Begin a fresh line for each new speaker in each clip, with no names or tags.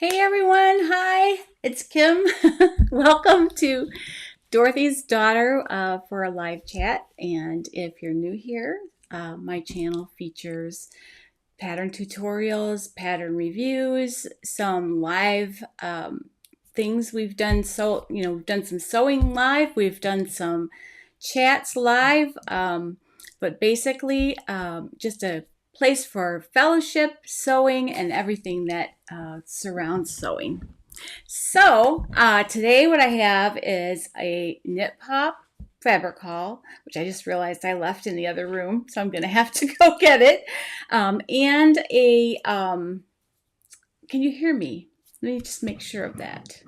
Hey everyone, hi, it's Kim. Welcome to Dorothy's Daughter for a live chat. And if you're new here, my channel features pattern tutorials, pattern reviews, some live things we've done. So, we've done some sewing live, we've done some chats live, but basically just a place for fellowship, sewing, and everything that surrounds sewing. So today what I have is a Knitpop fabric haul, which I just realized I left in the other room, so I'm going to have to go get it. And a, can you hear me? Let me just make sure of that.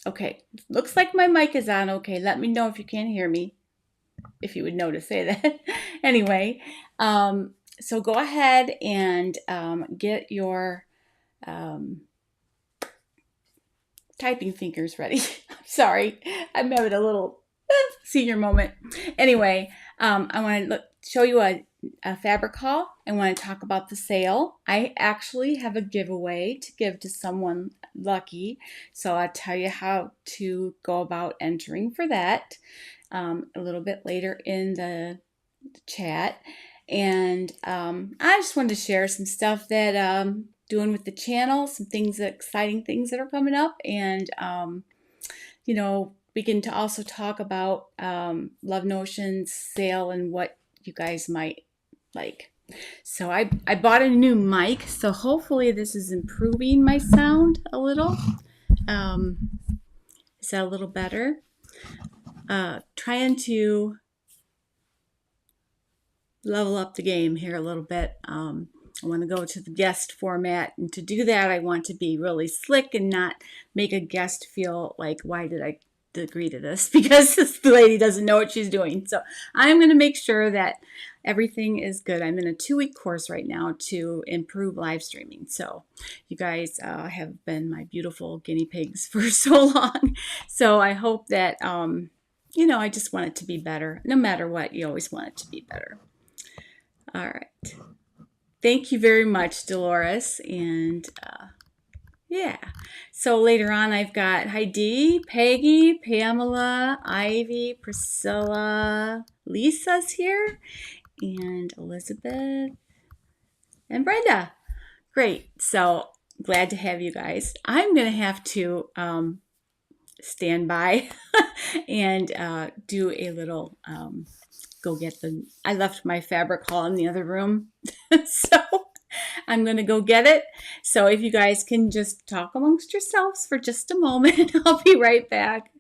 Okay, looks like my mic is on. Okay, let me know if you can't hear me, if you would know to say that. Anyway, so go ahead and get your typing fingers ready. Sorry, I'm having a little senior moment. Anyway, I want to show you a fabric haul. I want to talk about the sale. I actually have a giveaway to give to someone lucky, so I'll tell you how to go about entering for that a little bit later in the chat. And I just wanted to share some stuff that doing with the channel, some things, exciting things that are coming up, and we can also talk about Love Notion's sale and what you guys might like. So I bought a new mic, so hopefully this is improving my sound a little. Is that a little better? Trying to level up the game here a little bit. I want to go to the guest format, and to do that I want to be really slick and not make a guest feel like, why did I agree to this, because this lady doesn't know what she's doing. So I'm going to make sure that everything is good. I'm in a 2-week course right now to improve live streaming. So you guys have been my beautiful guinea pigs for so long. So I hope that, I just want it to be better. No matter what, you always want it to be better. All right. Thank you very much, Dolores. And yeah. So later on, I've got Heidi, Peggy, Pamela, Ivy, Priscilla, Lisa's here, and Elizabeth, and Brenda. Great. So glad to have you guys. I'm going to have to stand by and do a little go get I left my fabric haul in the other room. So I'm going to go get it. So if you guys can just talk amongst yourselves for just a moment, I'll be right back.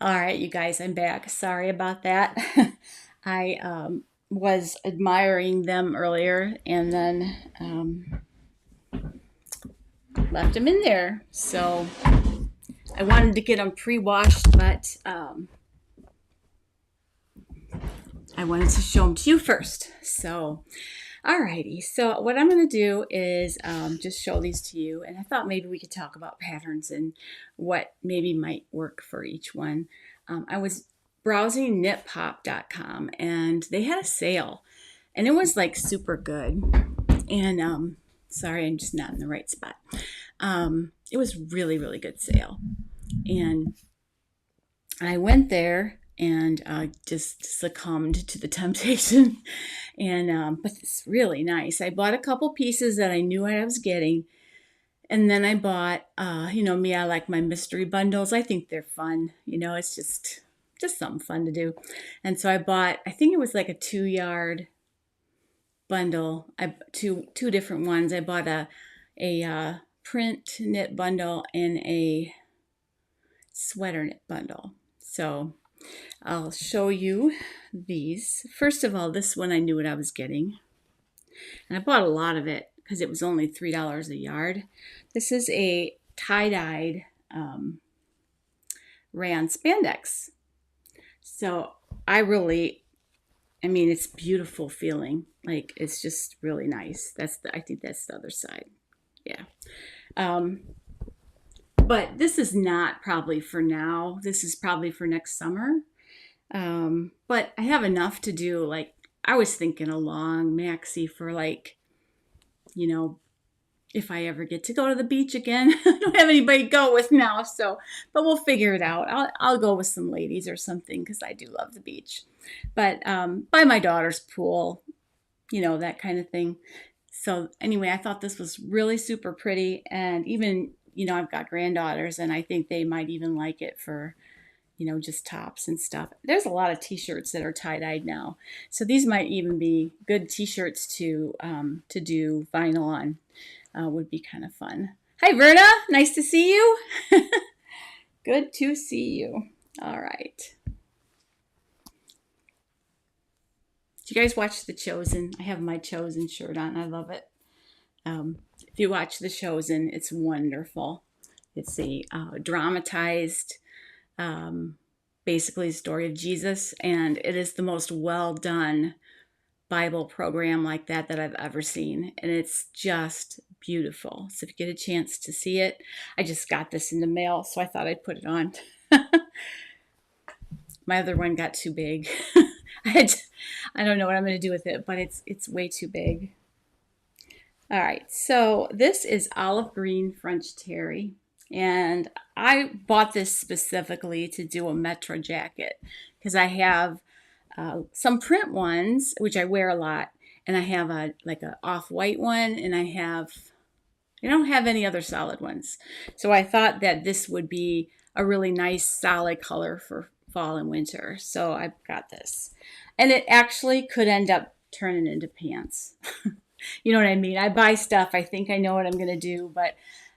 All right, you guys, I'm back. Sorry about that. I was admiring them earlier and then left them in there. So I wanted to get them pre-washed, but I wanted to show them to you first. So, alrighty. So what I'm going to do is just show these to you. And I thought maybe we could talk about patterns and what maybe might work for each one. I was browsing knitpop.com and they had a sale. And it was like super good. And sorry, I'm just not in the right spot. It was really, really good sale. And I went there and just succumbed to the temptation. And but it's really nice. I bought a couple pieces that I knew what I was getting. And then I bought, me, I like my mystery bundles. I think they're fun. It's just something fun to do. And so I bought, I think it was like a 2-yard bundle. Two different ones. I bought a print knit bundle and a sweater knit bundle. So I'll show you these. First of all, this one I knew what I was getting. And I bought a lot of it because it was only $3 a yard. This is a tie-dyed rayon spandex. So I mean, it's beautiful feeling. Like, it's just really nice. I think that's the other side. Yeah. But this is not probably for now. This is probably for next summer. But I have enough to do, like, I was thinking a long maxi for, like, you know, if I ever get to go to the beach again. I don't have anybody to go with now, so, but we'll figure it out. I'll go with some ladies or something because I do love the beach. But by my daughter's pool, that kind of thing. So anyway, I thought this was really super pretty. And even, I've got granddaughters and I think they might even like it for, just tops and stuff. There's a lot of t-shirts that are tie-dyed now. So these might even be good t-shirts to do vinyl on. Would be kind of fun. Hi, Verna. Nice to see you. Good to see you. All right. Do you guys watch The Chosen? I have my Chosen shirt on. I love it. If you watch The Chosen, it's wonderful. It's a dramatized, basically story of Jesus, and it is the most well done Bible program like that I've ever seen, and it's just beautiful. So if you get a chance to see it, I just got this in the mail, so I thought I'd put it on. My other one got too big. I don't know what I'm going to do with it, but it's way too big. All right, so this is olive green French terry, and I bought this specifically to do a metro jacket because I have some print ones, which I wear a lot, and I have a off-white one, and I don't have any other solid ones. So I thought that this would be a really nice solid color for fall and winter. So I got this. And it actually could end up turning into pants. You know what I mean? I buy stuff, I think I know what I'm going to do, but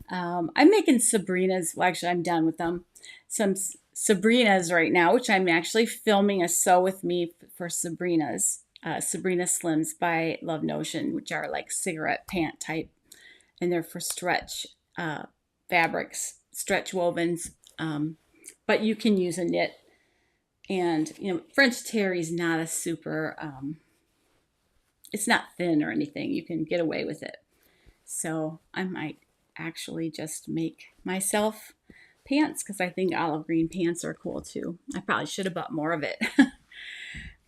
I'm making Sabrina's. Well, actually, I'm done with them. Some Sabrina's right now, which I'm actually filming a sew with me for Sabrina's. Sabrina Slims by Love Notion, which are like cigarette pant type. And they're for stretch fabrics, stretch wovens. But you can use a knit. And, French terry is not a super, it's not thin or anything. You can get away with it. So I might actually just make myself pants because I think olive green pants are cool too. I probably should have bought more of it.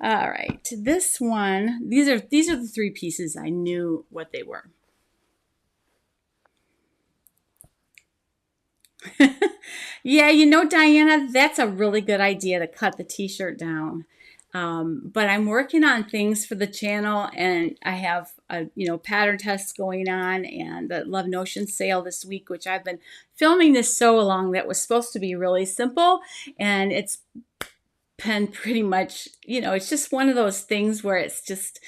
All right, this one, these are the three pieces I knew what they were. Yeah, Diana, that's a really good idea to cut the t-shirt down. But I'm working on things for the channel, and I have pattern tests going on and the Love Notion sale this week, which I've been filming this sew along that was supposed to be really simple, and it's been pretty much, it's just one of those things where it's just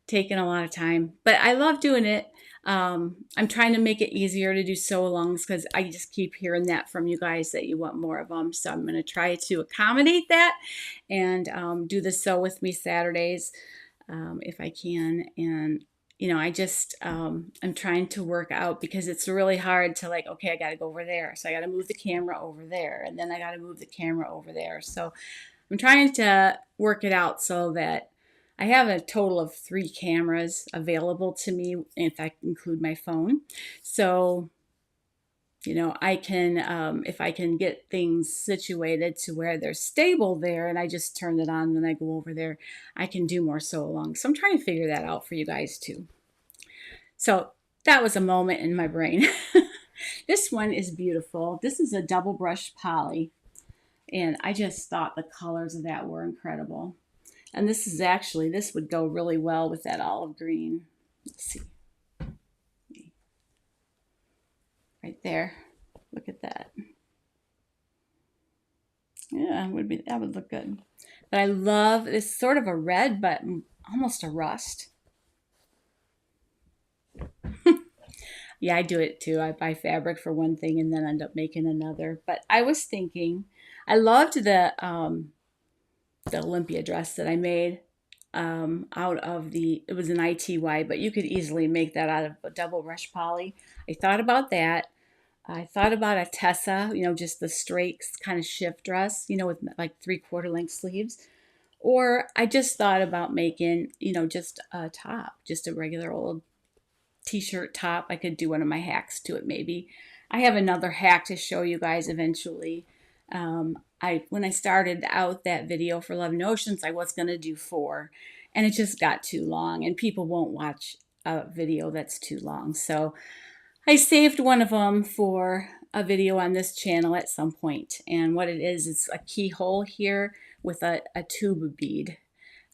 taken a lot of time, but I love doing it. I'm trying to make it easier to do sew-alongs because I just keep hearing that from you guys that you want more of them. So I'm going to try to accommodate that and do the sew with me Saturdays if I can. And, I just, I'm trying to work out because it's really hard to okay, I got to go over there. So I got to move the camera over there, and then I got to move the camera over there. So I'm trying to work it out so that I have a total of 3 cameras available to me, if I include my phone. So, I can, if I can get things situated to where they're stable there and I just turn it on when I go over there, I can do more sew-along. So I'm trying to figure that out for you guys too. So that was a moment in my brain. This one is beautiful. This is a double brush poly. And I just thought the colors of that were incredible. And this would go really well with that olive green. Let's see. Right there. Look at that. Yeah, that would look good. But I love, it's sort of a red, but almost a rust. Yeah, I do it too. I buy fabric for one thing and then end up making another. But I was thinking, I loved the Olympia dress that I made out of it was an ITY, but you could easily make that out of a double rush poly. I thought about that. I thought about a Tessa, just the straight kind of shift dress, with like 3/4 length sleeves. Or I just thought about making, just a top, just a regular old t-shirt top. I could do one of my hacks to it maybe. I have another hack to show you guys eventually. When I started out that video for Love and Oceans, I was going to do 4, and it just got too long, and people won't watch a video that's too long. So I saved one of them for a video on this channel at some point. And what it is a keyhole here with a tube bead.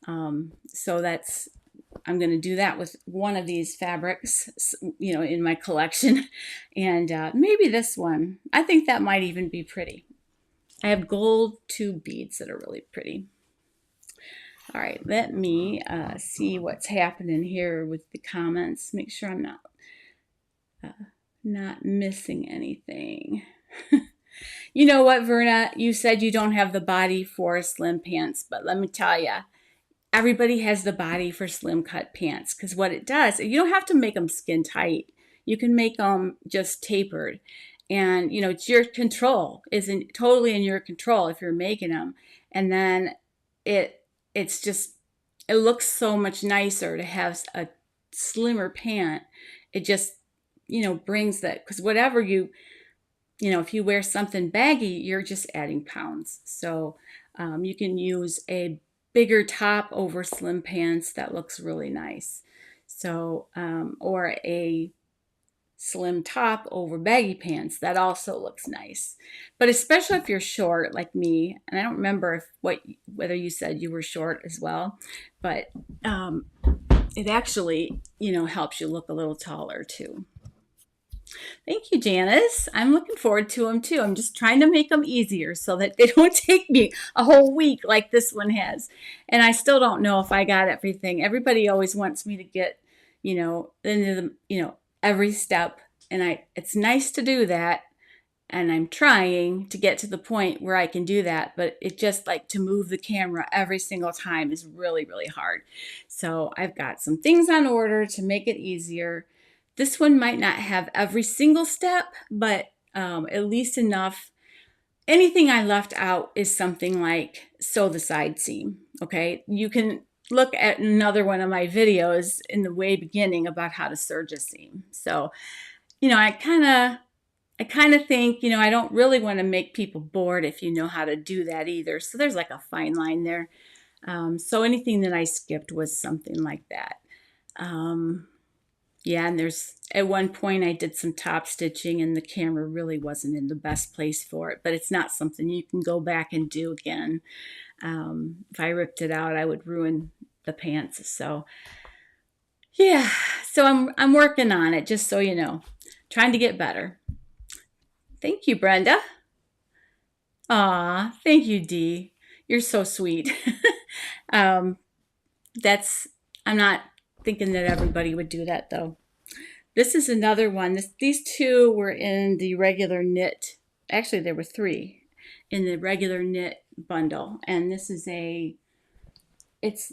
So I'm going to do that with one of these fabrics, in my collection. And maybe this one. I think that might even be pretty. I have gold tube beads that are really pretty. All right, let me see what's happening here with the comments. Make sure I'm not missing anything. You know what, Verna? You said you don't have the body for slim pants, but let me tell you, everybody has the body for slim cut pants, because what it does, you don't have to make them skin tight. You can make them just tapered. And, it's your control. It's totally in your control if you're making them. And then it looks so much nicer to have a slimmer pant. It just, brings that, because whatever if you wear something baggy, you're just adding pounds. So you can use a bigger top over slim pants. That looks really nice. So, or a slim top over baggy pants. That also looks nice. But especially if you're short like me, and I don't remember whether you said you were short as well, but it actually, helps you look a little taller too. Thank you, Janice. I'm looking forward to them too. I'm just trying to make them easier so that they don't take me a whole week like this one has. And I still don't know if I got everything. Everybody always wants me to get, into the, every step. And it's nice to do that. And I'm trying to get to the point where I can do that. But it just like to move the camera every single time is really, really hard. So I've got some things on order to make it easier. This one might not have every single step, but at least enough. Anything I left out is something like sew the side seam, okay? You can look at another one of my videos in the way beginning about how to serge a seam. So, I kind of think, I don't really want to make people bored if you know how to do that either. So there's like a fine line there. So anything that I skipped was something like that. Yeah, and at one point I did some top stitching and the camera really wasn't in the best place for it, but it's not something you can go back and do again. If I ripped it out, I would ruin the pants. So yeah, so I'm working on it, just so you know, trying to get better. Thank you, Brenda. Aw, thank you, Dee. You're so sweet. I'm not thinking that everybody would do that though. This is another one. These two were in the regular knit. Actually, there were 3 in the regular knit bundle. And this is it's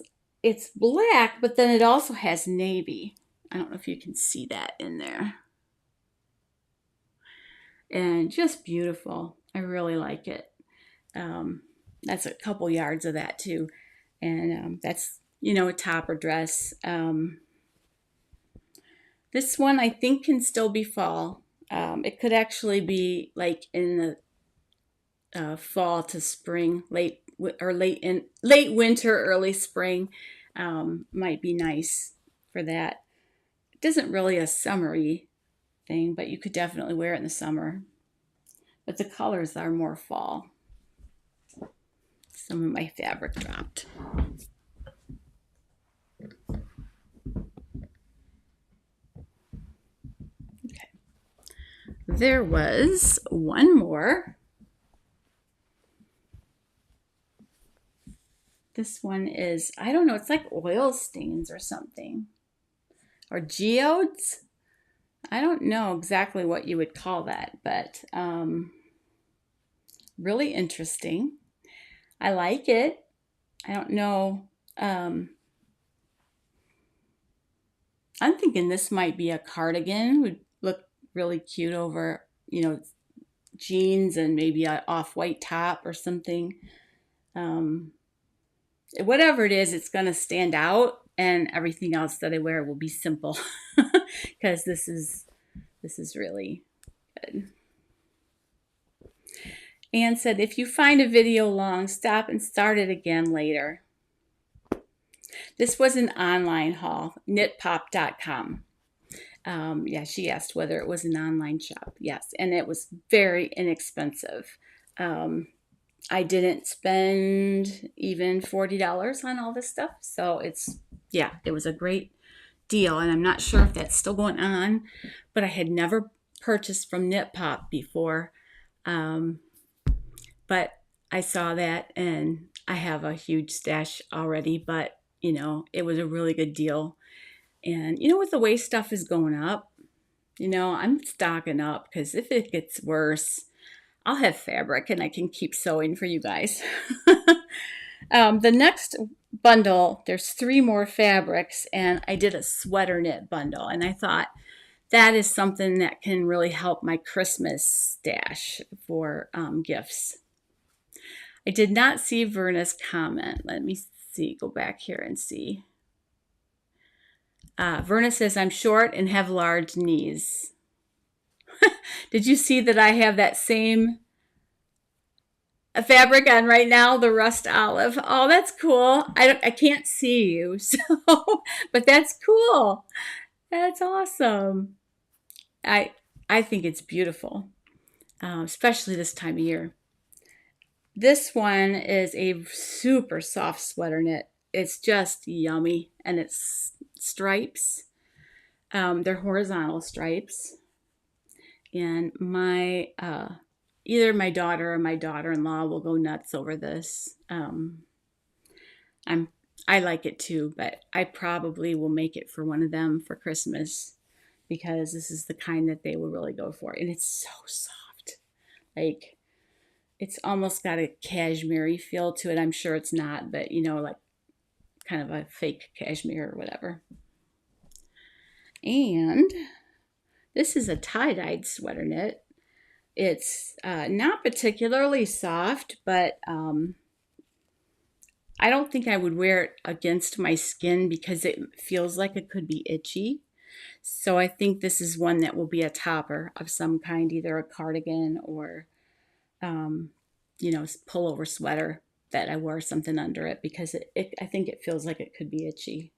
black, but then it also has navy. I don't know if you can see that in there. And just beautiful. I really like it. That's a couple yards of that too. And that's, a topper dress. This one I think can still be fall. It could actually be like in the fall to spring, late winter, early spring. Might be nice for that. It isn't really a summery thing, but you could definitely wear it in the summer. But the colors are more fall. Some of my fabric dropped. Okay. There was one more. This one is, I don't know, it's like oil stains or something. Or geodes. I don't know exactly what you would call that, but really interesting. I like it. I don't know. I'm thinking this might be a cardigan. Would look really cute over, jeans and maybe a off-white top or something. Um, Whatever it is, it's going to stand out, and everything else that I wear will be simple because this is really good. Anne said, if you find a video long, stop and start it again later. This was an online haul, knitpop.com. Yeah, she asked whether it was an online shop. Yes, and it was very inexpensive. I didn't spend even $40 on all this stuff. So it was a great deal. And I'm not sure if that's still going on, but I had never purchased from Knitpop before. But I saw that and I have a huge stash already, but it was a really good deal. And with the way stuff is going up, I'm stocking up because if it gets worse, I'll have fabric and I can keep sewing for you guys. The next bundle, there's 3 more fabrics, and I did a sweater knit bundle, and I thought that is something that can really help my Christmas stash for gifts. I did not see Verna's comment. Let me see, go back here and see. Verna says, I'm short and have large knees. Did you see that I have that same fabric on right now, the rust olive? Oh, that's cool. I can't see you, so but that's cool. That's awesome. I think it's beautiful, especially this time of year. This one is a super soft sweater knit. It's just yummy, and it's stripes. They're horizontal stripes. And either my daughter or my daughter-in-law will go nuts over this. I like it too, but I probably will make it for one of them for Christmas because this is the kind that they will really go for. And it's so soft. Like, it's almost got a cashmere feel to it. I'm sure it's not, but like kind of a fake cashmere or whatever. And this is a tie-dyed sweater knit. It's not particularly soft, but I don't think I would wear it against my skin because it feels like it could be itchy. So I think this is one that will be a topper of some kind, either a cardigan or, pullover sweater that I wear something under it because I think it feels like it could be itchy.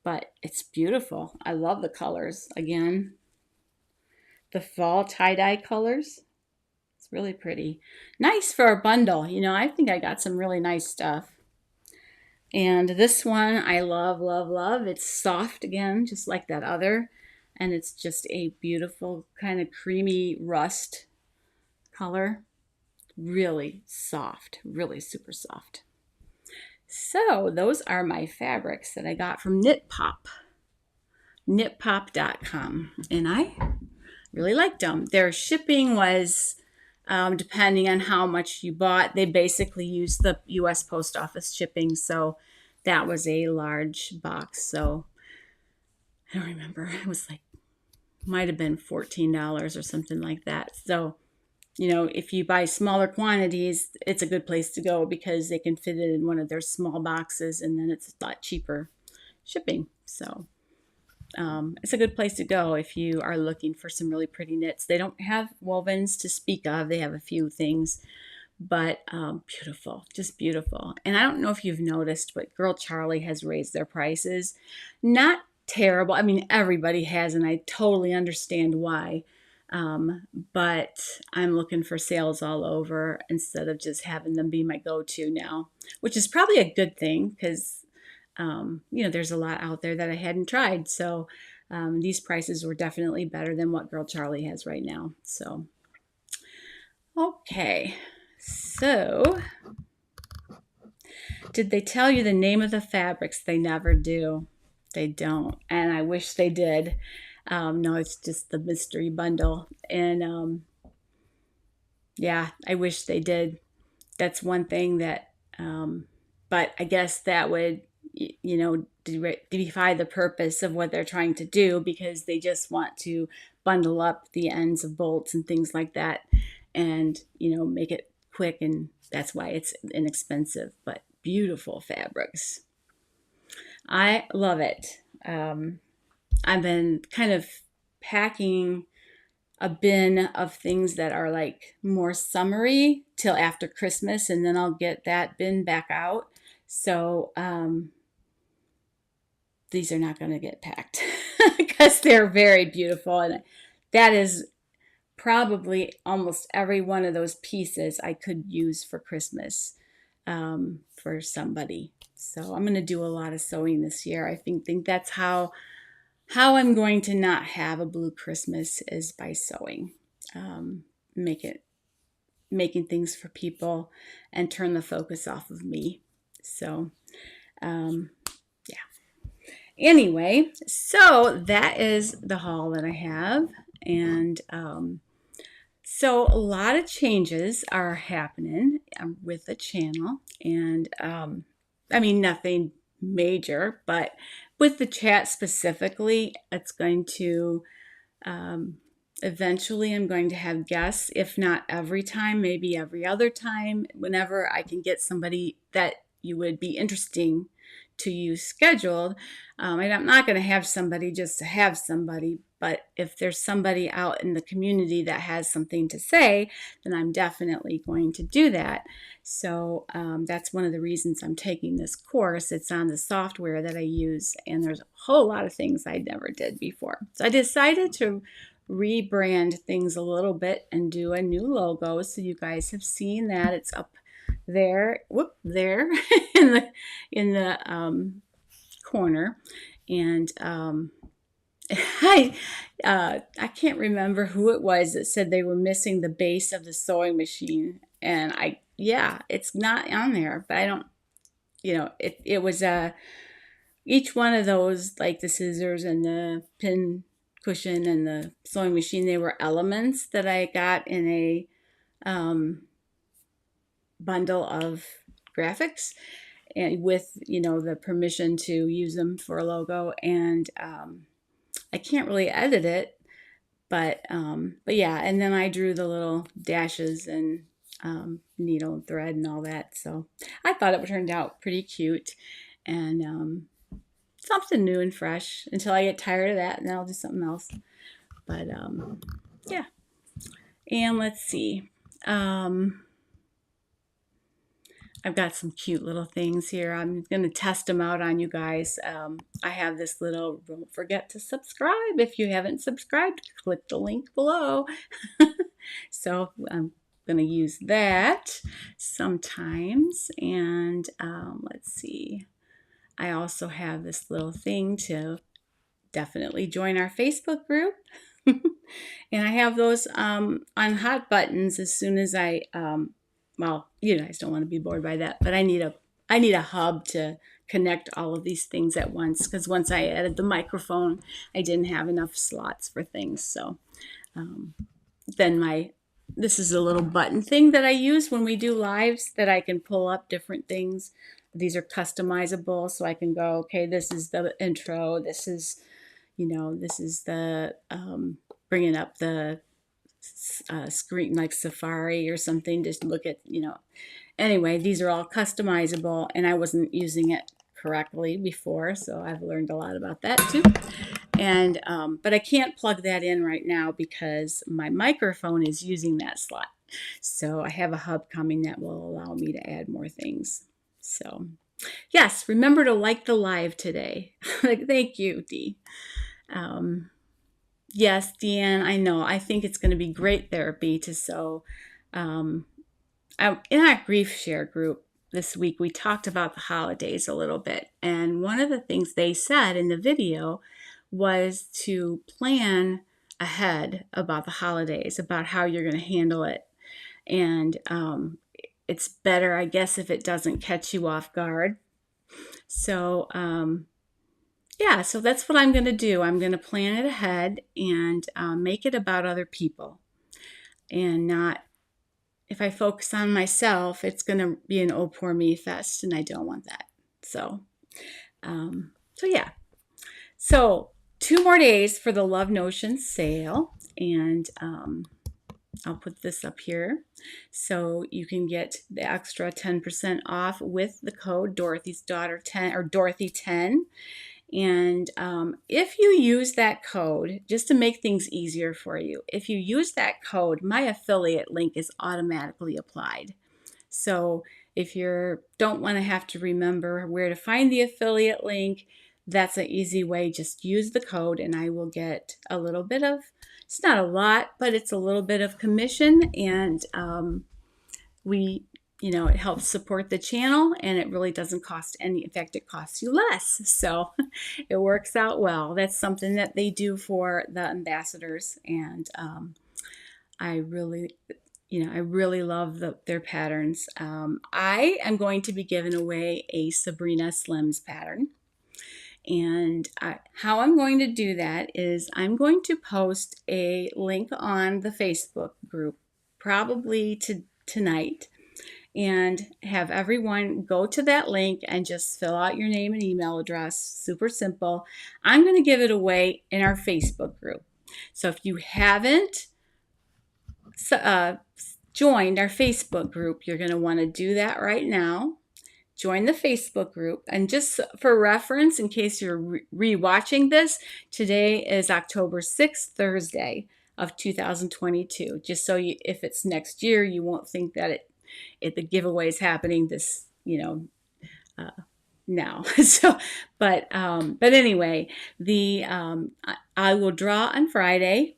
But it's beautiful. I love the colors. Again, the fall tie-dye colors. It's really pretty. Nice for a bundle. I think I got some really nice stuff. And this one I love, love, love. It's soft again, just like that other. And it's just a beautiful kind of creamy rust color. Really soft, really super soft. So those are my fabrics that I got from Knitpop. Knitpop.com. And I really liked them. Their shipping was, depending on how much you bought, they basically used the U.S. Post Office shipping. So that was a large box. So I don't remember. It was might have been $14 or something like that. So, if you buy smaller quantities, it's a good place to go because they can fit it in one of their small boxes and then it's a lot cheaper shipping. So it's a good place to go if you are looking for some really pretty knits. They don't have wovens to speak of. They have a few things, but beautiful, just beautiful. And I don't know if you've noticed, but Girl Charlee has raised their prices. Not terrible. I mean, everybody has, and I totally understand why. But I'm looking for sales all over instead of just having them be my go-to now, which is probably a good thing because there's a lot out there that I hadn't tried. So these prices were definitely better than what Girl Charlee has right now. So, okay. So, did they tell you the name of the fabrics? They never do. They don't. And I wish they did. No, it's just the mystery bundle. And yeah, I wish they did. That's one thing that, but I guess that would, defy the purpose of what they're trying to do, because they just want to bundle up the ends of bolts and things like that and, make it quick. And that's why it's inexpensive, but beautiful fabrics. I love it. I've been kind of packing a bin of things that are like more summery till after Christmas, and then I'll get that bin back out. So these are not going to get packed because they're very beautiful, and that is probably almost every one of those pieces I could use for Christmas for somebody. So I'm going to do a lot of sewing this year. I think that's how I'm going to not have a blue Christmas, is by sewing. Making things for people and turn the focus off of me. So, yeah. Anyway, so that is the haul that I have. And so a lot of changes are happening with the channel. And I mean, nothing major, but with the chat specifically, it's going to, eventually I'm going to have guests, if not every time, maybe every other time, whenever I can get somebody that you would be interesting to you scheduled. And I'm not going to have somebody just to have somebody, but if there's somebody out in the community that has something to say, then I'm definitely going to do that. So that's one of the reasons I'm taking this course. It's on the software that I use, and there's a whole lot of things I never did before. So I decided to rebrand things a little bit and do a new logo. So you guys have seen that. It's up there, there in the corner. And I can't remember who it was that said they were missing the base of the sewing machine. And it's not on there, but I don't, it was each one of those, like the scissors and the pin cushion and the sewing machine, they were elements that I got in a bundle of graphics, and with the permission to use them for a logo. And I can't really edit it, but yeah. And then I drew the little dashes and needle and thread and all that. So I thought it turned out pretty cute, and something new and fresh until I get tired of that, and then I'll do something else. But yeah. And let's see. I've got some cute little things here. I'm going to test them out on you guys. I have this little, don't forget to subscribe. If you haven't subscribed, click the link below. So I'm going to use that sometimes. And let's see. I also have this little thing to definitely join our Facebook group. And I have those on hot buttons as soon as I... well, you guys don't want to be bored by that, but I need a hub to connect all of these things at once, because once I added the microphone, I didn't have enough slots for things. So then this is a little button thing that I use when we do lives, that I can pull up different things. These are customizable, so I can go, okay, this is the intro, this is the bringing up the screen, like Safari or something, just look at, anyway, these are all customizable, and I wasn't using it correctly before, so I've learned a lot about that too. And but I can't plug that in right now because my microphone is using that slot. So I have a hub coming that will allow me to add more things. So yes, remember to like the live today. Thank you, Dee. Yes, Deanne, I know. I think it's going to be great therapy to sew. In our grief share group this week, we talked about the holidays a little bit. And one of the things they said in the video was to plan ahead about the holidays, about how you're going to handle it. And it's better, I guess, if it doesn't catch you off guard. So yeah, so that's what I'm going to do. I'm going to plan it ahead and make it about other people, and not, if I focus on myself, it's going to be an oh poor me fest, and I don't want that. So, yeah. So 2 more days for the Love Notion sale, and I'll put this up here so you can get the extra 10% off with the code Dorothy's Daughter 10 or Dorothy 10. And if you use that code, just to make things easier for you, if you use that code, my affiliate link is automatically applied. So if you don't want to have to remember where to find the affiliate link, that's an easy way. Just use the code and I will get a little bit of, it's not a lot, but it's a little bit of commission, and it helps support the channel, and it really doesn't cost any. In fact, it costs you less. So it works out well. That's something that they do for the ambassadors, and I really love their patterns. I am going to be giving away a Sabrina Slims pattern. And how I'm going to do that is I'm going to post a link on the Facebook group, probably tonight, and have everyone go to that link and just fill out your name and email address. Super simple. I'm going to give it away in our Facebook group. So if you haven't joined our Facebook group, you're going to want to do that right now. Join the Facebook group. And just for reference, in case you're re-watching this, today is October 6th, Thursday of 2022. Just so if it's next year, you won't think that the giveaway is happening this, now. But anyway, I will draw on Friday,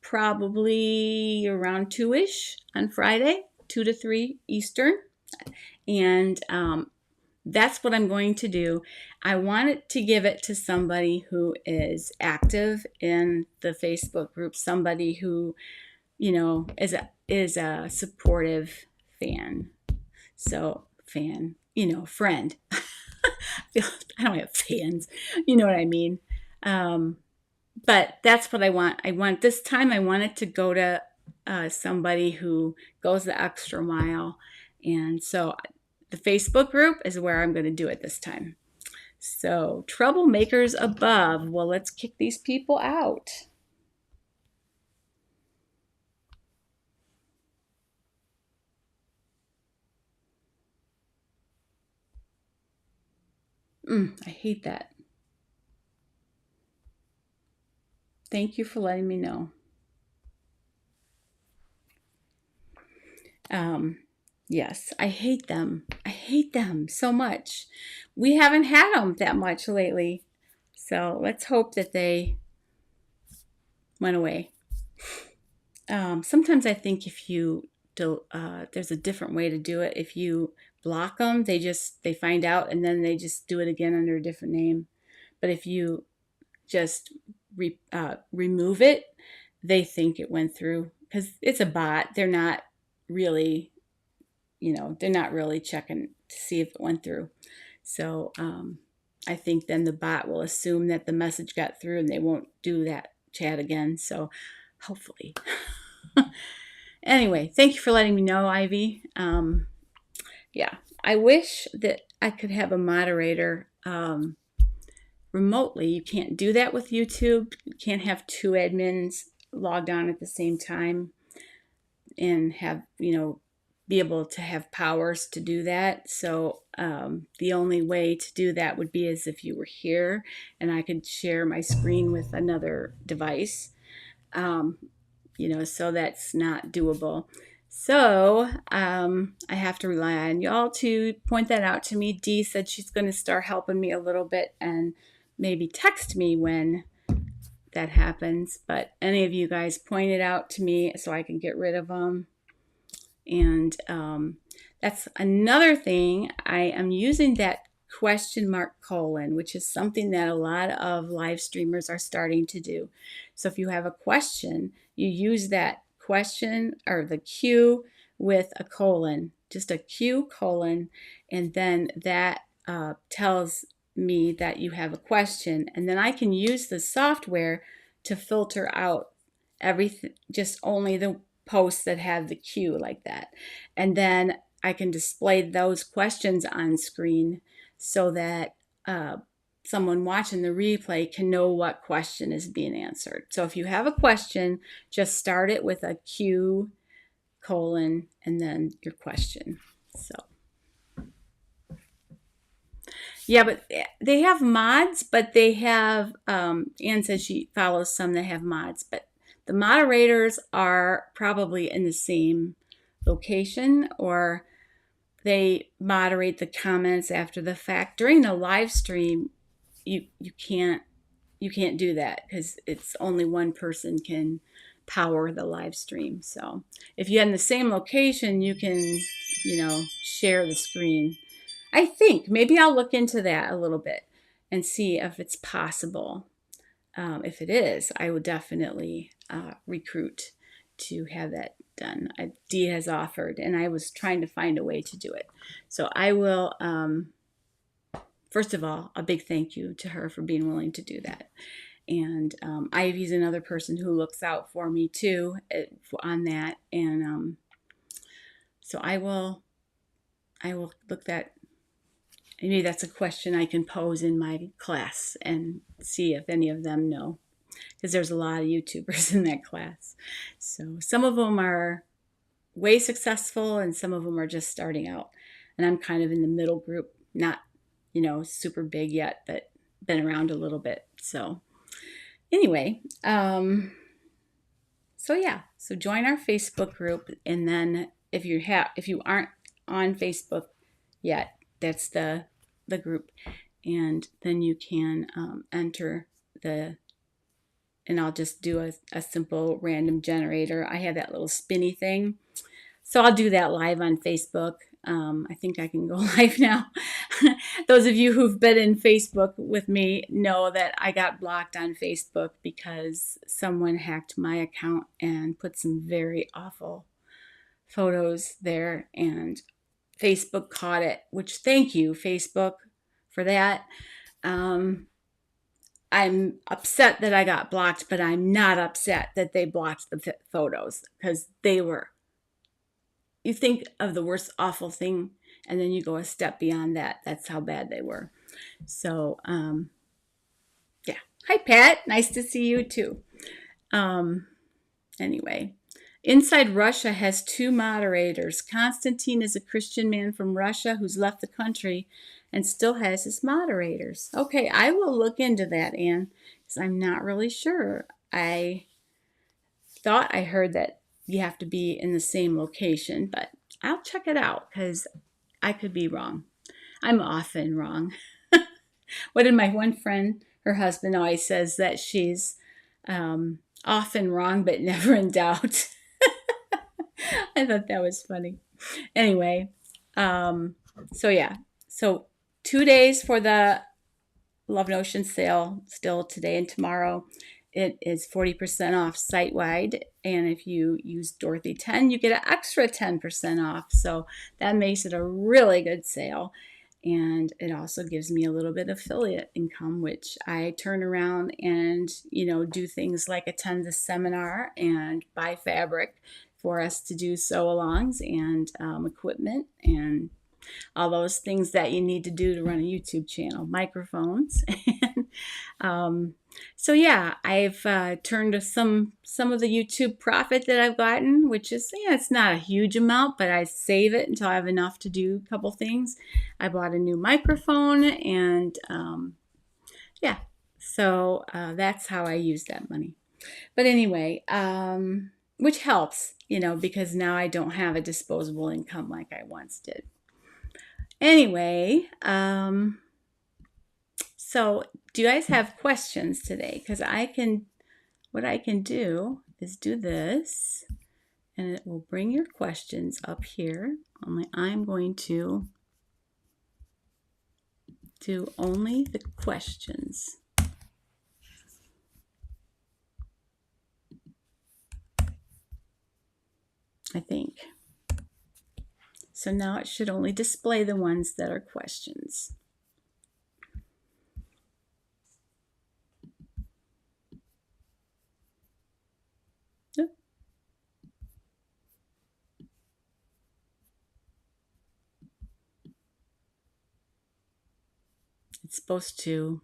probably around 2-ish on Friday, 2 to 3 Eastern. And that's what I'm going to do. I wanted to give it to somebody who is active in the Facebook group, somebody who, is a supportive fan. So friend. I don't have fans. You know what I mean? But that's what I want. I want this time, I want it to go to somebody who goes the extra mile. And so the Facebook group is where I'm going to do it this time. So troublemakers above. Well, let's kick these people out. I hate that. Thank you for letting me know. Yes, I hate them. I hate them so much. We haven't had them that much lately. So let's hope that they went away. Sometimes I think if you there's a different way to do it. If you block them, they find out and then they just do it again under a different name. But if you just remove it, they think it went through because it's a bot. They're not really, they're not really checking to see if it went through. So I think then the bot will assume that the message got through and they won't do that chat again. So hopefully. Anyway, thank you for letting me know, Ivy. Yeah, I wish that I could have a moderator remotely. You can't do that with YouTube. You can't have 2 admins logged on at the same time and have, be able to have powers to do that. So the only way to do that would be as if you were here and I could share my screen with another device. So that's not doable. So I have to rely on y'all to point that out to me. Dee said she's going to start helping me a little bit and maybe text me when that happens. But any of you guys point it out to me so I can get rid of them. And that's another thing. I am using that $?, which is something that a lot of live streamers are starting to do. So if you have a question, you use that question or the Q with a colon, just a Q:, and then that tells me that you have a question, and then I can use the software to filter out everything, just only the posts that have the Q like that. And then I can display those questions on screen so that someone watching the replay can know what question is being answered. So if you have a question, just start it with a Q colon and then your question. So yeah, but they have mods, but they have, Anne says she follows some that have mods, but the moderators are probably in the same location, or they moderate the comments after the fact. During the live stream, you can't do that because it's only one person can power the live stream. So if you're in the same location, you can, share the screen. I think maybe I'll look into that a little bit and see if it's possible. If it is, I would definitely recruit to have that done. Dee has offered, and I was trying to find a way to do it. So I will, first of all, a big thank you to her for being willing to do that. And Ivy's another person who looks out for me too on that. And so I will look that. Maybe that's a question I can pose in my class and see if any of them know, because there's a lot of YouTubers in that class. So some of them are way successful and some of them are just starting out. And I'm kind of in the middle group, not, super big yet, but been around a little bit. So anyway, so join our Facebook group. And then if you aren't on Facebook yet, that's the group, and then you can enter and I'll just do a simple random generator. I have that little spinny thing, so I'll do that live on Facebook. I think I can go live now. Those of you who've been in Facebook with me know that I got blocked on Facebook because someone hacked my account and put some very awful photos there, and Facebook caught it, which thank you, Facebook, for that. I'm upset that I got blocked, but I'm not upset that they blocked the photos, because you think of the worst awful thing and then you go a step beyond that. That's how bad they were. So, yeah. Hi, Pat. Nice to see you too. Anyway. Inside Russia has 2 moderators. Constantine is a Christian man from Russia who's left the country and still has his moderators. Okay, I will look into that, Anne, because I'm not really sure. I thought I heard that you have to be in the same location, but I'll check it out because I could be wrong. I'm often wrong. What did my one friend, her husband, always says that she's often wrong but never in doubt. I thought that was funny. Anyway, so 2 days for the Love Notion sale, still today and tomorrow. It is 40% off site-wide, and if you use Dorothy 10, you get an extra 10% off. So that makes it a really good sale, and it also gives me a little bit of affiliate income, which I turn around and do things like attend the seminar and buy fabric for us to do sew-alongs and equipment and all those things that you need to do to run a YouTube channel, microphones. So yeah, I've turned to some of the YouTube profit that I've gotten, which is, it's not a huge amount, but I save it until I have enough to do a couple things. I bought a new microphone, and so that's how I use that money. But anyway, which helps, because now I don't have a disposable income like I once did. Anyway, so do you guys have questions today? Because what I can do is do this, and it will bring your questions up here. Only I'm going to do only the questions. I think. So now it should only display the ones that are questions. It's supposed to,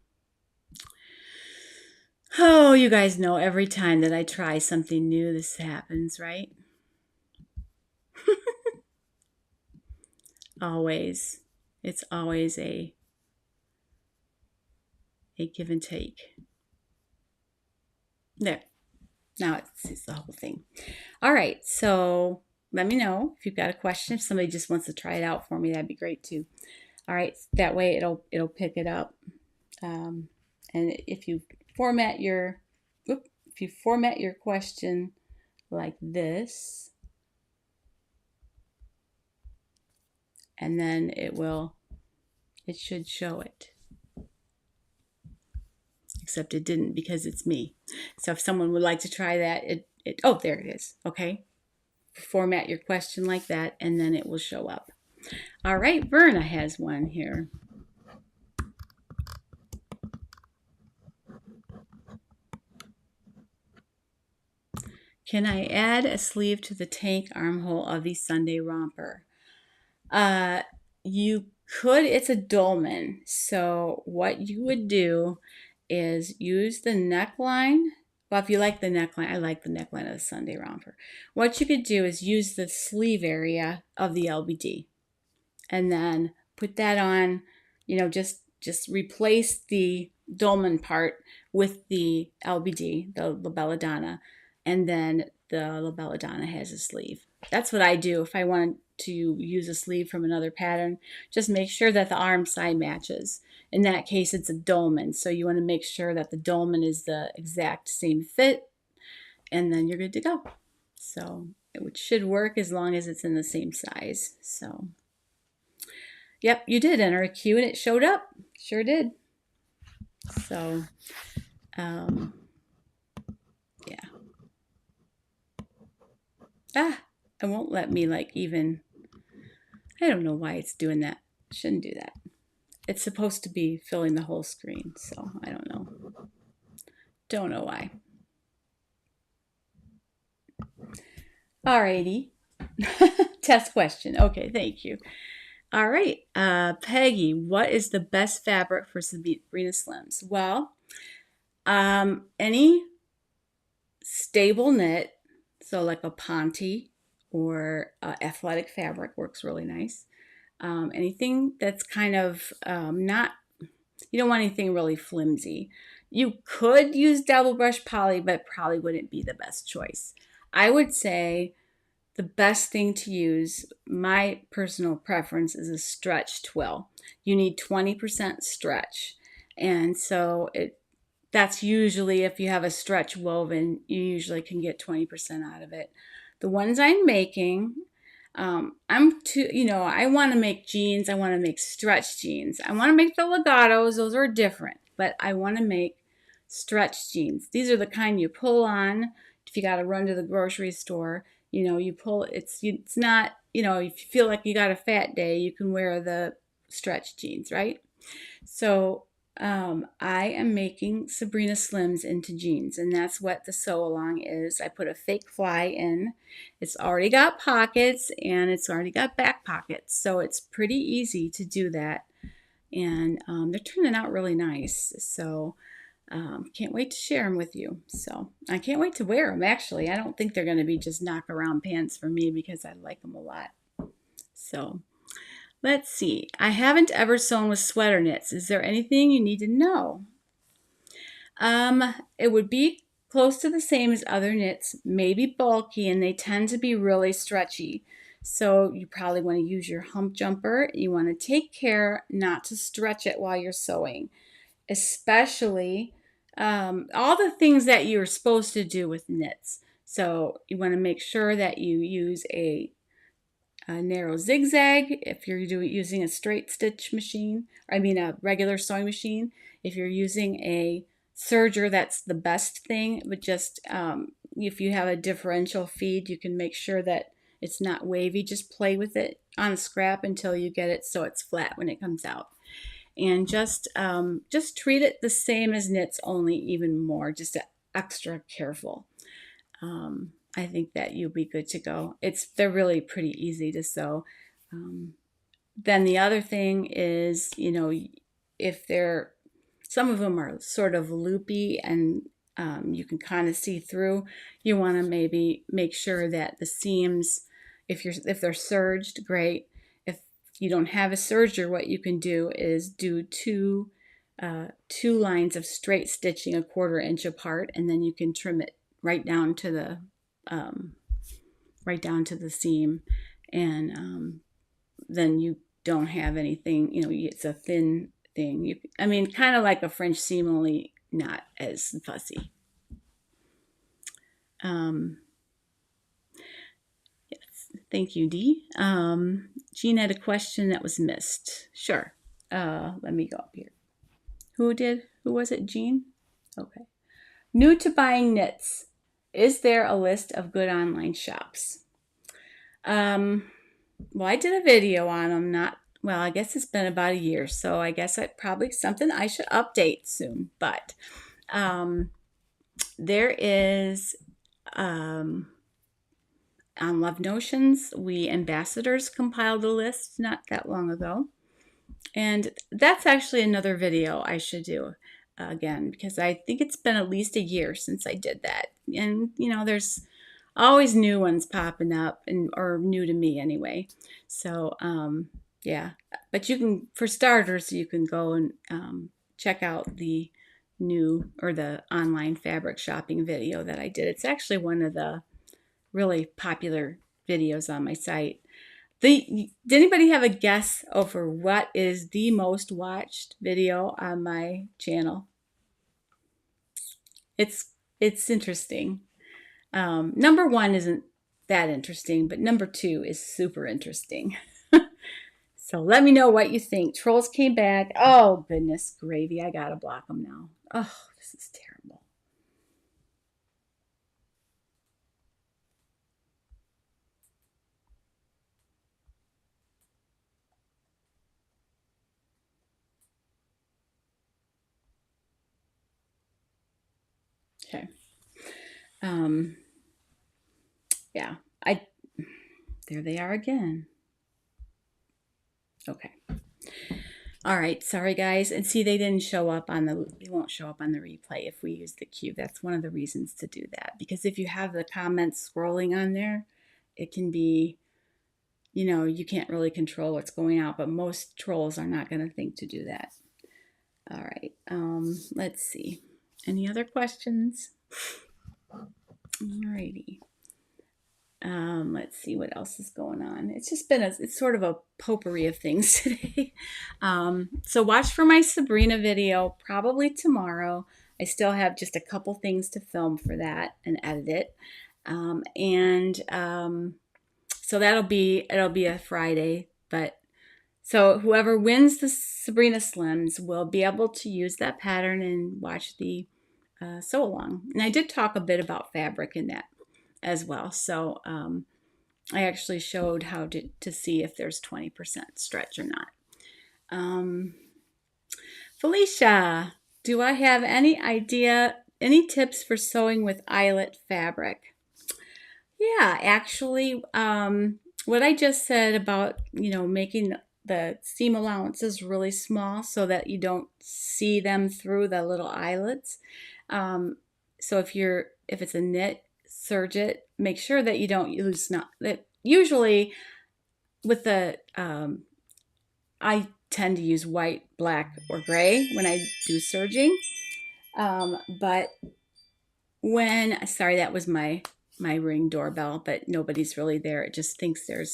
oh, you guys know every time that I try something new, this happens, right? Always. It's always a give and take. There. Now it's the whole thing. All right, so let me know if you've got a question. If somebody just wants to try it out for me, that'd be great too. All right, that way it'll pick it up. And if you format your question like this, and then it should show it. Except it didn't because it's me. So if someone would like to try that, oh, there it is. Okay. Format your question like that, and then it will show up. All right, Verna has one here. Can I add a sleeve to the tank armhole of the Sunday romper? You could. It's a dolman. So what you would do is use the neckline. Well, if you like the neckline, I like the neckline of the Sunday romper. What you could do is use the sleeve area of the LBD and then put that on, just replace the dolman part with the LBD, the La Belladonna, and then the La Belladonna has a sleeve. That's what I do if I want to use a sleeve from another pattern. Just make sure that the arm side matches. In that case, it's a dolman, so you want to make sure that the dolman is the exact same fit, and then you're good to go. So it should work as long as it's in the same size. So, yep, you did enter a Q and it showed up. Sure did. So, yeah. It won't let me I don't know why it's doing that. It shouldn't do that. It's supposed to be filling the whole screen, so I don't know. Don't know why. Alrighty. Test question. Okay, thank you. All right, Peggy, what is the best fabric for Sabrina Slims? Well, any stable knit, so like a ponte or athletic fabric works really nice. Anything that's kind of not, you don't want anything really flimsy. You could use double brush poly, but probably wouldn't be the best choice. I would say the best thing to use, my personal preference, is a stretch twill. You need 20% stretch. And so that's usually, if you have a stretch woven, you usually can get 20% out of it. The ones I'm making, I want to make jeans. I want to make stretch jeans. I want to make the legatos. Those are different, but I want to make stretch jeans. These are the kind you pull on if you got to run to the grocery store. You pull, it's not, if you feel like you got a fat day, you can wear the stretch jeans, right? So I am making Sabrina Slims into jeans, and that's what the sew along is. I put a fake fly in. It's already got pockets and it's already got back pockets, so it's pretty easy to do that. And they're turning out really nice. So can't wait to share them with you. So I can't wait to wear them, actually. I don't think they're going to be just knock around pants for me because I like them a lot. So let's see. I haven't ever sewn with sweater knits. Is there anything you need to know? It would be close to the same as other knits, maybe bulky, and they tend to be really stretchy. So you probably want to use your hump jumper. You want to take care not to stretch it while you're sewing, especially all the things that you're supposed to do with knits. So you want to make sure that you use a narrow zigzag if you're using a straight stitch machine, a regular sewing machine. If you're using a serger, that's the best thing, but just if you have a differential feed, you can make sure that it's not wavy. Just play with it on a scrap until you get it so it's flat when it comes out. And just treat it the same as knits, only even more, just extra careful. I think that you'll be good to go. They're really pretty easy to sew. Then the other thing is, if they're, some of them are sort of loopy and you can kind of see through, you want to maybe make sure that the seams, if they're serged, great. If you don't have a serger, what you can do is do two lines of straight stitching 1/4 inch apart, and then you can trim it right down to the seam, and then you don't have anything, it's a thin thing. I mean, kind of like a French seam, only not as fussy. Yes, thank you, Dee. Jean had a question that was missed. Sure. Let me go up here. Who was it, Jean? Okay. New to buying knits. Is there a list of good online shops? Well, I did a video on them, I guess it's been about a year, so I guess it's probably something I should update soon. But there is, on Love Notions, we ambassadors compiled a list not that long ago. And that's actually another video I should do again, because I think it's been at least a year since I did that. And, there's always new ones popping up, or new to me anyway. So, yeah. But you can, for starters, you can go and check out the the online fabric shopping video that I did. It's actually one of the really popular videos on my site. Did anybody have a guess over what is the most watched video on my channel? It's interesting. Number 1 isn't that interesting, but number 2 is super interesting. So let me know what you think. Trolls came back. Oh, goodness gravy. I gotta block them now. Oh, this is terrible. Okay. Yeah, there they are again. Okay. All right, sorry guys. And see, they won't show up on the replay if we use the cube. That's one of the reasons to do that, because if you have the comments scrolling on there, it can be, you can't really control what's going out, but most trolls are not going to think to do that. All right, let's see. Any other questions? Alrighty. Let's see what else is going on. It's just been it's sort of a potpourri of things today. So watch for my Sabrina video probably tomorrow. I still have just a couple things to film for that and edit it. So it'll be a Friday, but so whoever wins the Sabrina Slims will be able to use that pattern and watch the sew along. And I did talk a bit about fabric in that as well. So I actually showed how to see if there's 20% stretch or not. Felicia, do I have any tips for sewing with eyelet fabric? Yeah, actually, what I just said about, making the seam allowances really small so that you don't see them through the little eyelets. So if it's a knit, serge it, make sure that you don't use that. Usually with the I tend to use white, black, or gray when I do serging. But sorry, that was my Ring doorbell, but nobody's really there. It just thinks they're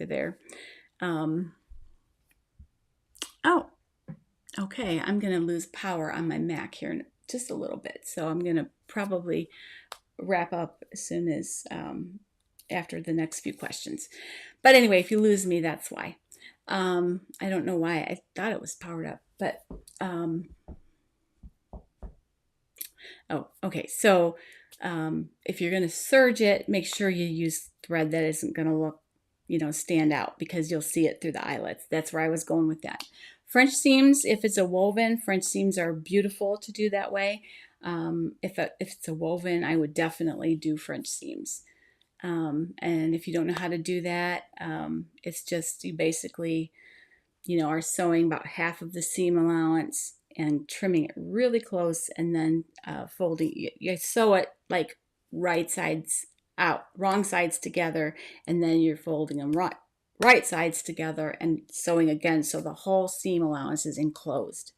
there. Oh, okay. I'm gonna lose power on my Mac here in just a little bit, so I'm gonna probably wrap up as soon as after the next few questions. But anyway, if you lose me, that's why. I don't know why. I thought it was powered up, but oh, okay. So if you're going to serge it, make sure you use thread that isn't going to look, stand out, because you'll see it through the eyelets. That's where I was going with that. French seams, if it's a woven, French seams are beautiful to do that way. If it's a woven, I would definitely do French seams. And if you don't know how to do that, it's just you basically are sewing about half of the seam allowance and trimming it really close, and then folding. You sew it like right sides out, wrong sides together, and then you're folding them right sides together and sewing again so the whole seam allowance is enclosed.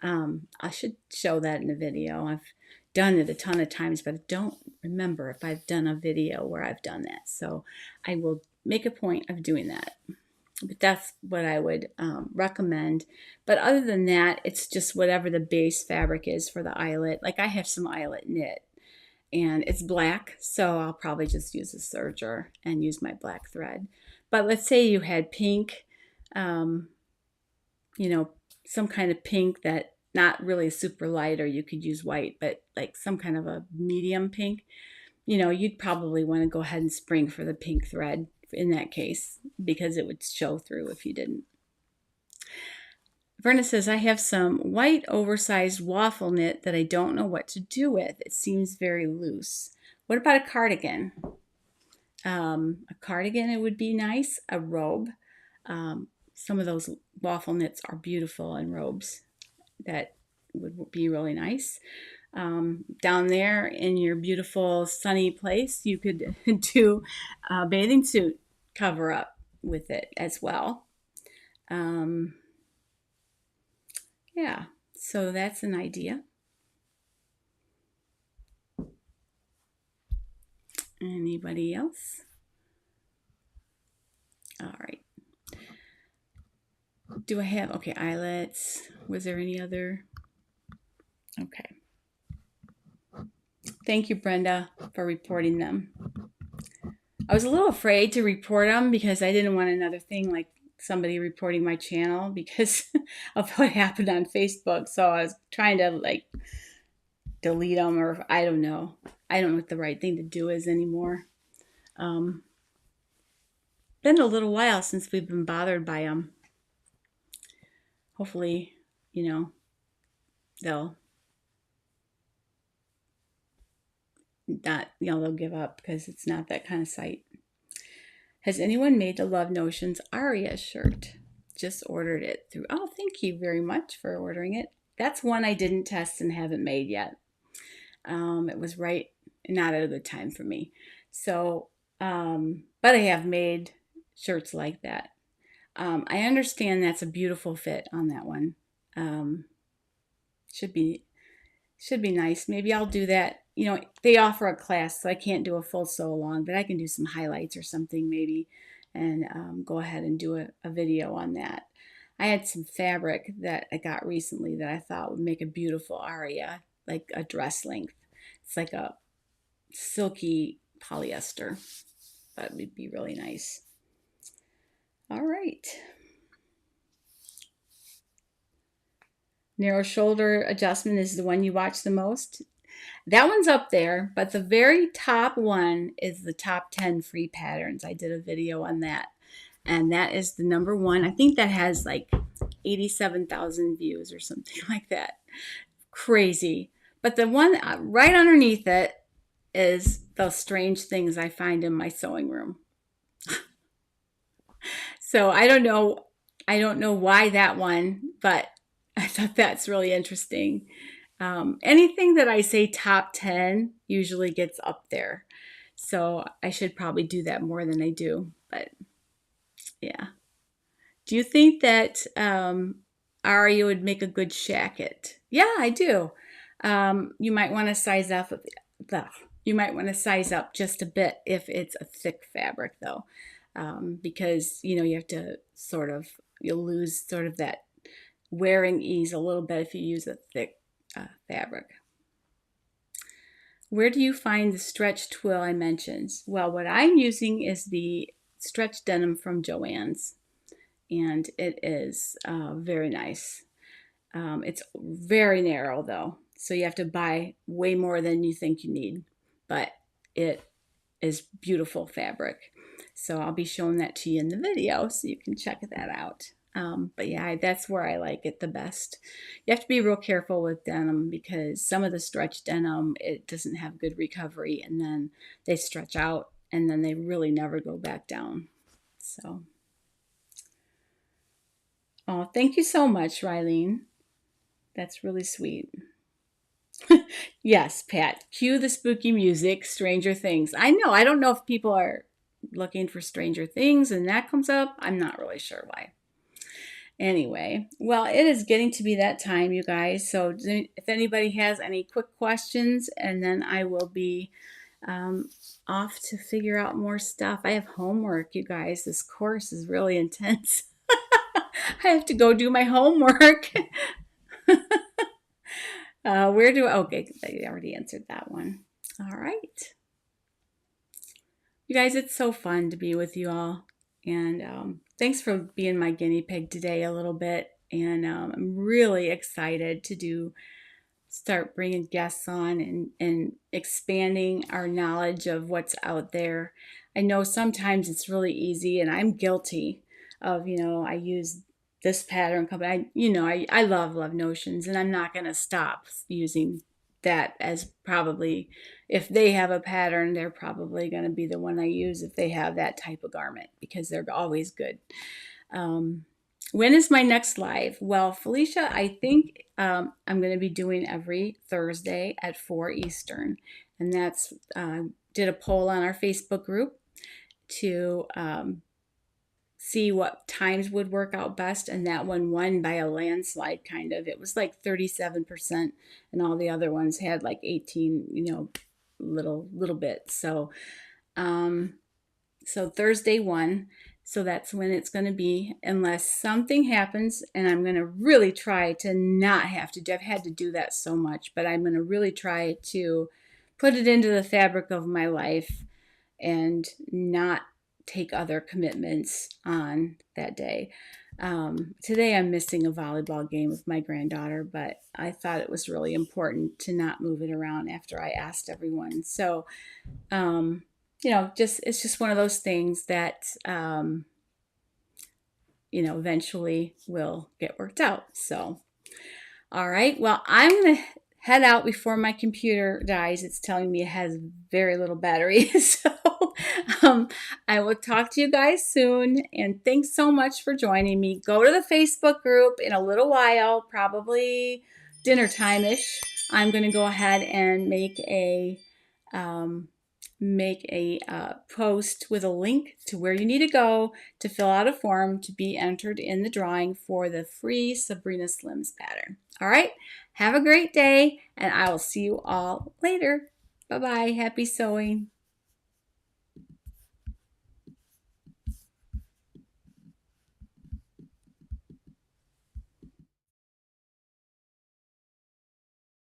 I should show that in a video. I've done it a ton of times, but I don't remember if I've done a video where I've done that. So I will make a point of doing that. But that's what I would recommend. But other than that, it's just whatever the base fabric is for the eyelet. Like I have some eyelet knit, and it's black, so I'll probably just use a serger and use my black thread. But let's say you had pink, some kind of pink that not really super light, or you could use white, but like some kind of a medium pink, you'd probably want to go ahead and spring for the pink thread in that case, because it would show through if you didn't. Verna says, I have some white oversized waffle knit that I don't know what to do with. It seems very loose. What about a cardigan? A cardigan, it would be nice. A robe. Some of those waffle knits are beautiful in robes. That would be really nice. Down there in your beautiful sunny place, you could do a bathing suit cover up with it as well. Yeah, so that's an idea. Anybody else? All right. Do I have, okay, eyelets. Was there any other? Okay. Thank you, Brenda, for reporting them. I was a little afraid to report them because I didn't want another thing like somebody reporting my channel because of what happened on Facebook. So I was trying to like delete them, or I don't know. I don't know what the right thing to do is anymore. Been a little while since we've been bothered by them. Hopefully, they'll they'll give up because it's not that kind of site. Has anyone made the Love Notions Arya shirt? Just ordered it through. Oh, thank you very much for ordering it. That's one I didn't test and haven't made yet. It was not at a good time for me. So, but I have made shirts like that. I understand that's a beautiful fit on that one. Should be nice. Maybe I'll do that. They offer a class, so I can't do a full sew along, but I can do some highlights or something maybe, and go ahead and do a video on that. I had some fabric that I got recently that I thought would make a beautiful Arya, like a dress length. It's like a silky polyester, but it would be really nice. All right. Narrow shoulder adjustment is the one you watch the most. That one's up there, but the very top one is the top 10 free patterns. I did a video on that, and that is the number one. I think that has like 87,000 views or something like that. Crazy. But the one right underneath it is the strange things I find in my sewing room. So I don't know why that one, but I thought that's really interesting. Anything that I say top 10 usually gets up there. So I should probably do that more than I do. But yeah. Do you think that Arya would make a good shacket? Yeah, I do. You might want to size up. You might want to size up just a bit if it's a thick fabric, though, because you have to you'll lose sort of that wearing ease a little bit if you use a thick fabric. Where do you find the stretch twill I mentioned? Well, what I'm using is the stretch denim from Joann's, and it is very nice. It's very narrow though, so you have to buy way more than you think you need, but it is beautiful fabric. So I'll be showing that to you in the video so you can check that out. But yeah, that's where I like it the best. You have to be real careful with denim because some of the stretch denim, it doesn't have good recovery, and then they stretch out and then they really never go back down. So, Oh, thank you so much, Rylene. That's really sweet. Yes, Pat. Cue the spooky music, Stranger Things. I know. I don't know if people are looking for Stranger Things and that comes up. I'm not really sure why. Anyway, well, it is getting to be that time, you guys. So if anybody has any quick questions, and then I will be um, off to figure out more stuff. I have homework, you guys. This course is really intense. I have to go do my homework. Where do I, okay, I already answered that one. All right. You guys, it's so fun to be with you all. And thanks for being my guinea pig today a little bit. And I'm really excited to start bringing guests on and expanding our knowledge of what's out there. I know sometimes it's really easy, and I'm guilty of, I use this pattern company. I love notions, and I'm not going to stop using that as probably if they have a pattern, they're probably going to be the one I use if they have that type of garment because they're always good. When is my next live? Well, Felicia, I think I'm going to be doing every Thursday at 4 Eastern. And that's, did a poll on our Facebook group to see what times would work out best. And that one won by a landslide, kind of. It was like 37%, and all the other ones had like 18, little bit. So Thursday won. So that's when it's going to be, unless something happens, and I'm going to really try to not have to. I've had to do that so much, but I'm going to really try to put it into the fabric of my life and not take other commitments on that day. Today I'm missing a volleyball game with my granddaughter, but I thought it was really important to not move it around after I asked everyone. So, it's just one of those things that, eventually will get worked out. So, all right. Well, I'm going to head out before my computer dies. It's telling me it has very little battery. So, I will talk to you guys soon. And thanks so much for joining me. Go to the Facebook group in a little while, probably dinner time-ish. I'm going to go ahead and make a post with a link to where you need to go to fill out a form to be entered in the drawing for the free Sabrina Slims pattern. All right, have a great day, and I will see you all later. Bye-bye. Happy sewing.